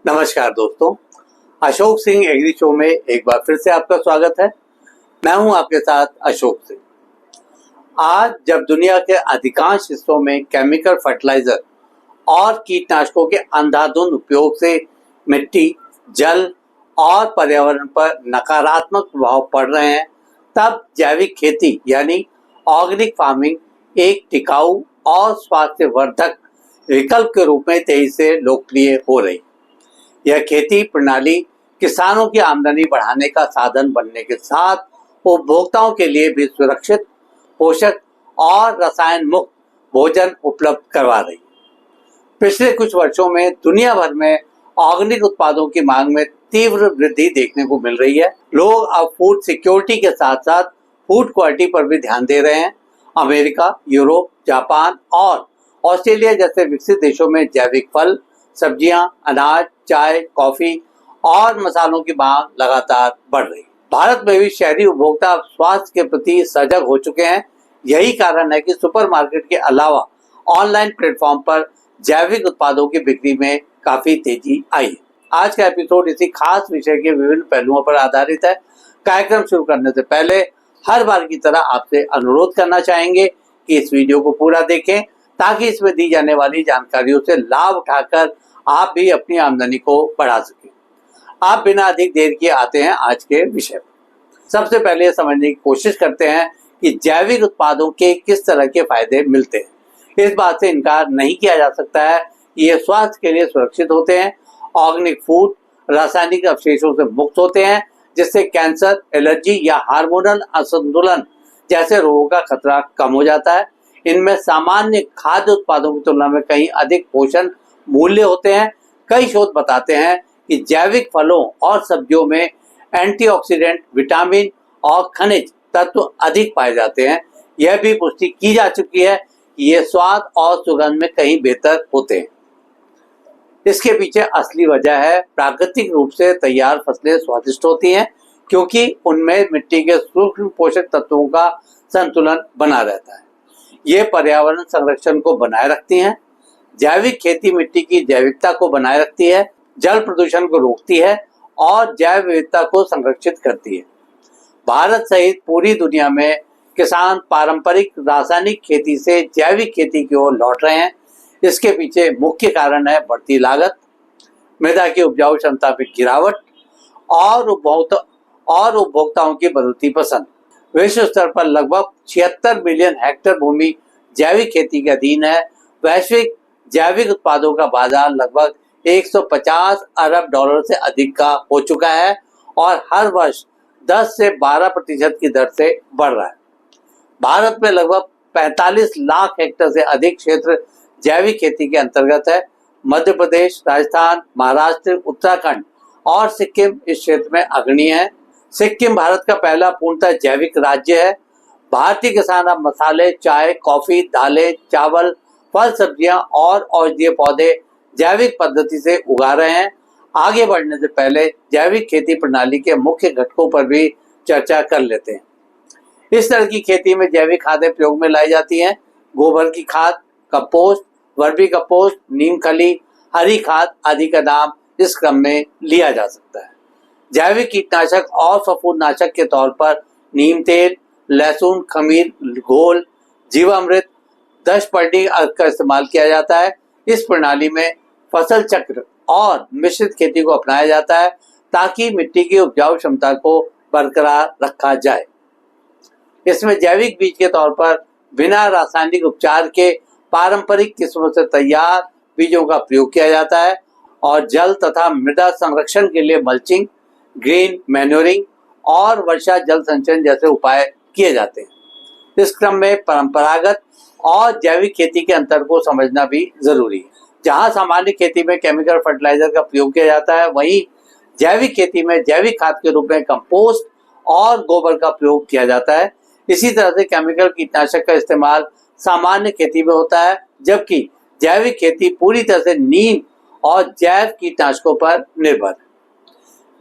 नमस्कार दोस्तों, Ashok Singh agree show में एक बार फिर से आपका स्वागत है। मैं हूं आपके साथ अशोक सिंह। आज जब दुनिया के अधिकांश हिस्सों में केमिकल फर्टिलाइजर और कीटनाशकों के अंधाधुंध उपयोग से मिट्टी, जल और पर्यावरण पर नकारात्मक प्रभाव पड़ रहे हैं, तब जैविक खेती यानी ऑर्गेनिक फार्मिंग एक टिकाऊ और स्वास्थ्यवर्धक विकल्प के रूप में तेजी से लोकप्रिय हो रही। यह खेती प्रणाली किसानों की आमदनी बढ़ाने का साधन बनने के साथ उपभोक्ताओं के लिए भी सुरक्षित, पोषक और रसायन मुक्त भोजन उपलब्ध करवा रही है। पिछले कुछ वर्षों में दुनिया भर में ऑर्गेनिक उत्पादों की मांग में तीव्र वृद्धि देखने को मिल रही है। लोग अब फूड सिक्योरिटी के साथ साथ फूड क्वालिटी पर भी ध्यान दे रहे हैं। अमेरिका, यूरोप, जापान और ऑस्ट्रेलिया जैसे विकसित देशों में जैविक फल, सब्जियां, अनाज, चाय, कॉफी और मसालों की मांग लगातार बढ़ रही है। भारत में भी शहरी उपभोक्ता अब स्वास्थ्य के प्रति सजग हो चुके हैं। यही कारण है कि सुपरमार्केट के अलावा ऑनलाइन प्लेटफॉर्म पर जैविक उत्पादों की बिक्री में काफी तेजी आई है। आज का एपिसोड इसी खास विषय के विभिन्न पहलुओं पर आधारित है। कार्यक्रम शुरू करने से पहले हर बार की तरह आपसे अनुरोध करना चाहेंगे कि इस वीडियो को पूरा देखें, ताकि इसमें दी जाने वाली जानकारियों से लाभ उठाकर आप भी अपनी आमदनी को बढ़ा सकें। आप बिना अधिक देर किए आते हैं आज के विषय पर। सबसे पहले समझने की कोशिश करते हैं कि जैविक उत्पादों के किस तरह के फायदे मिलते हैं। इस बात से इनकार नहीं किया जा सकता है कि ये स्वास्थ्य के लिए सुरक्षित होते हैं। ऑर्गेनिक फूड रासायनिक अवशेषों से मुक्त होते हैं, जिससे कैंसर, एलर्जी या हार्मोनल असंतुलन जैसे रोगों का खतरा कम हो जाता है। इनमें सामान्य खाद्य उत्पादों की तुलना में कहीं अधिक पोषण मूल्य होते हैं। कई शोध बताते हैं कि जैविक फलों और सब्जियों में एंटीऑक्सीडेंट, विटामिन और खनिज तत्व अधिक पाए जाते हैं। यह भी पुष्टि की जा चुकी है कि ये स्वाद और सुगंध में कहीं बेहतर होते हैं। इसके पीछे असली वजह है प्राकृतिक रूप से तैयार फसलें स्वादिष्ट होती हैं, क्योंकि उनमें मिट्टी के सूक्ष्म पोषक तत्वों का संतुलन बना रहता है। ये पर्यावरण संरक्षण को बनाए रखती हैं। जैविक खेती मिट्टी की जैविकता को बनाए रखती है, जल प्रदूषण को रोकती है और जैव विविधता को संरक्षित करती है। भारत सहित पूरी दुनिया में किसान पारंपरिक रासायनिक खेती से जैविक खेती की ओर लौट रहे हैं। इसके पीछे मुख्य कारण है बढ़ती लागत, मृदा की उपजाऊ क्षमता में गिरावट और उपभोक्ताओं की बदलती पसंद। विश्व स्तर पर लगभग 76 मिलियन हेक्टेयर भूमि जैविक खेती के अधीन है। वैश्विक जैविक उत्पादों का बाजार लगभग 150 अरब डॉलर से अधिक का हो चुका है और हर वर्ष 10 से 12% की दर से बढ़ रहा है। भारत में लगभग 45 लाख हेक्टेयर से अधिक क्षेत्र जैविक खेती के अंतर्गत है। मध्य प्रदेश, राजस्थान, महाराष्ट्र, उत्तराखंड और सिक्किम इस क्षेत्र में अग्रणी है। सिक्किम भारत का पहला पूर्णतः जैविक राज्य है। भारतीय किसान अब मसाले, चाय, कॉफी, दालें, चावल, फल, सब्जियां और औषधीय पौधे जैविक पद्धति से उगा रहे हैं। आगे बढ़ने से पहले जैविक खेती प्रणाली के मुख्य घटकों पर भी चर्चा कर लेते हैं। इस तरह की खेती में जैविक खादें प्रयोग में लाई जाती हैं। गोबर की खाद, कंपोस्ट, वर्मी कंपोस्ट, नीम खली, हरी खाद आदि का नाम इस क्रम में लिया जा सकता है। जैविक कीटनाशक और फफूंदनाशक के तौर पर नीम तेल, लहसुन खमीर घोल, जीवामृत, 10% का इस्तेमाल किया जाता है। इस प्रणाली में फसल चक्र और मिश्रित खेती को अपनाया जाता है, ताकि मिट्टी की उपजाऊ क्षमता को बरकरार रखा जाए। इसमें जैविक बीज के तौर पर बिना रासायनिक उपचार के पारंपरिक किस्मों से तैयार बीजों का प्रयोग किया जाता है और जल तथा मृदा संरक्षण के लिए मल्चिंग, ग्रीन मैन्योरिंग और वर्षा जल संचयन जैसे उपाय किए जाते हैं। इस क्रम में परंपरागत और जैविक खेती के अंतर को समझना भी जरूरी है। जहां सामान्य खेती में केमिकल फर्टिलाइजर का प्रयोग किया जाता है, वहीं जैविक खेती में जैविक खाद के रूप में कंपोस्ट और गोबर का प्रयोग किया जाता है। इसी तरह से केमिकल कीटनाशक का इस्तेमाल सामान्य खेती में होता है, जबकि जैविक खेती पूरी तरह से नीम और जैव कीटनाशकों पर निर्भर है।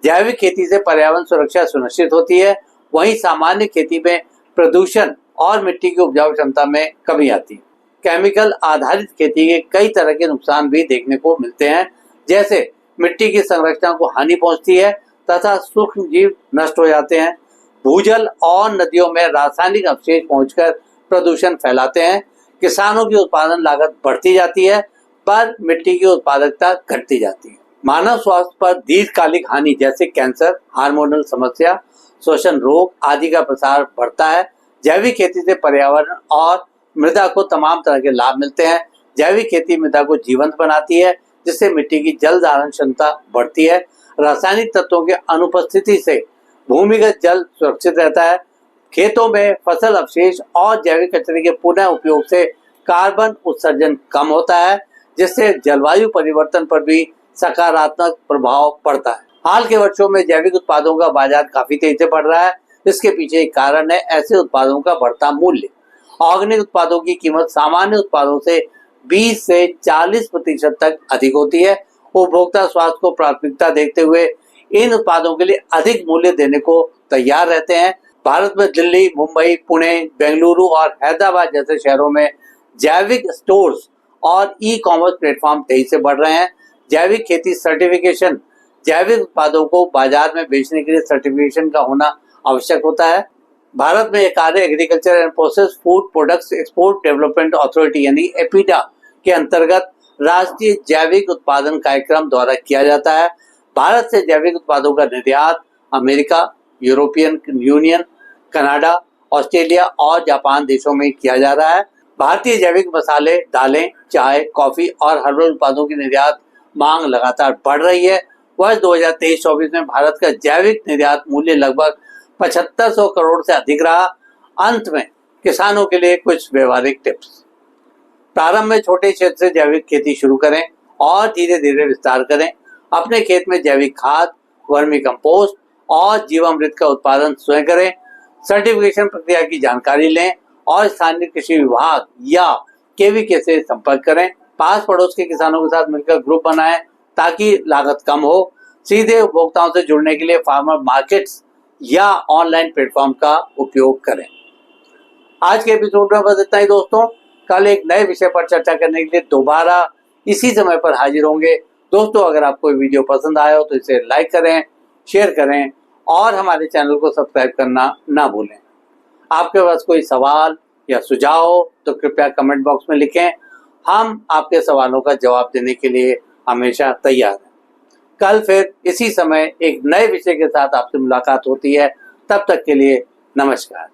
जैविक खेती से पर्यावरण सुरक्षा सुनिश्चित होती है, वहीं सामान्य खेती में प्रदूषण और मिट्टी की उपजाऊ क्षमता में कमी आती है। केमिकल आधारित खेती के कई तरह के नुकसान भी देखने को मिलते हैं, जैसे मिट्टी की संरचना को हानि पहुंचती है तथा सूक्ष्म जीव नष्ट हो जाते हैं। भूजल और नदियों में रासायनिक अवशेष पहुंचकर प्रदूषण फैलाते हैं। किसानों की उत्पादन लागत बढ़ती जाती है पर मिट्टी की उत्पादकता घटती जाती है। मानव स्वास्थ्य पर दीर्घकालिक हानि जैसे कैंसर, हार्मोनल समस्या, श्वसन रोग आदि का प्रसार बढ़ता है। जैविक खेती से पर्यावरण और मृदा को तमाम तरह के लाभ मिलते हैं। जैविक खेती मृदा को जीवंत बनाती है जिससे मिट्टी की जल धारण क्षमता बढ़ती है। रासायनिक तत्वों की अनुपस्थिति से भूमिगत जल सुरक्षित रहता है। खेतों में फसल अवशेष और जैविक कचरे के पुनः उपयोग से कार्बन उत्सर्जन कम होता है जिससे जलवायु परिवर्तन पर भी सकारात्मक प्रभाव पड़ता है। हाल के वर्षों में जैविक उत्पादों का बाजार काफी तेजी से बढ़ रहा है। इसके पीछे एक कारण है ऐसे उत्पादों का बढ़ता मूल्य। ऑर्गेनिक उत्पादों की कीमत सामान्य उत्पादों से 20 से 40% तक अधिक होती है। उपभोक्ता स्वास्थ्य को प्राथमिकता देखते हुए इन उत्पादों के लिए अधिक मूल्य देने को तैयार रहते हैं। भारत में दिल्ली, मुंबई, पुणे, बेंगलुरु और हैदराबाद जैसे शहरों में जैविक स्टोर्स और ई कॉमर्स प्लेटफॉर्म तेजी से बढ़ रहे हैं। जैविक खेती सर्टिफिकेशन, जैविक उत्पादों को बाजार में बेचने के लिए सर्टिफिकेशन का होना आवश्यक होता है। भारत में यह कार्य agriculture and process food products export development authority यानी एपीडा के अंतर्गत राष्ट्रीय जैविक उत्पादन कार्यक्रम द्वारा किया जाता है। भारत से जैविक उत्पादों का निर्यात America, European union, Canada, Australia और जापान देशों में किया जा रहा है। भारतीय जैविक मसाले, दालें, चाय, कॉफी और हर्बल उत्पादों की निर्यात मांग लगातार बढ़ रही है। वर्ष 2023-24 में भारत का जैविक निर्यात मूल्य लगभग 7500 करोड़ से अधिक रहा। अंत में किसानों के लिए कुछ व्यवहारिक टिप्स। प्रारंभ में छोटे क्षेत्र से जैविक खेती शुरू करें और धीरे धीरे विस्तार करें। अपने खेत में जैविक खाद, वर्मी कंपोस्ट और जीवामृत का उत्पादन स्वयं करें। सर्टिफिकेशन प्रक्रिया की जानकारी लें और स्थानीय कृषि विभाग या केवीके से संपर्क करें। पास पड़ोस के किसानों के साथ मिलकर ग्रुप बनाएं ताकि लागत कम हो। सीधे उपभोक्ताओं से जुड़ने के लिए फार्मर मार्केट्स या ऑनलाइन प्लेटफॉर्म का उपयोग करें। आज के एपिसोड में बस इतना ही दोस्तों। कल एक नए विषय पर चर्चा करने के लिए दोबारा इसी समय पर हाजिर होंगे। दोस्तों, अगर आपको वीडियो पसंद आया हो तो इसे लाइक करें, शेयर करें और हमारे चैनल को सब्सक्राइब करना ना भूलें। आपके पास कोई सवाल या सुझाव हो तो कृपया कमेंट बॉक्स में लिखें। हम आपके सवालों का जवाब देने के लिए हमेशा तैयार हैं। कल फिर इसी समय एक नए विषय के साथ आपसे मुलाकात होती है। तब तक के लिए नमस्कार।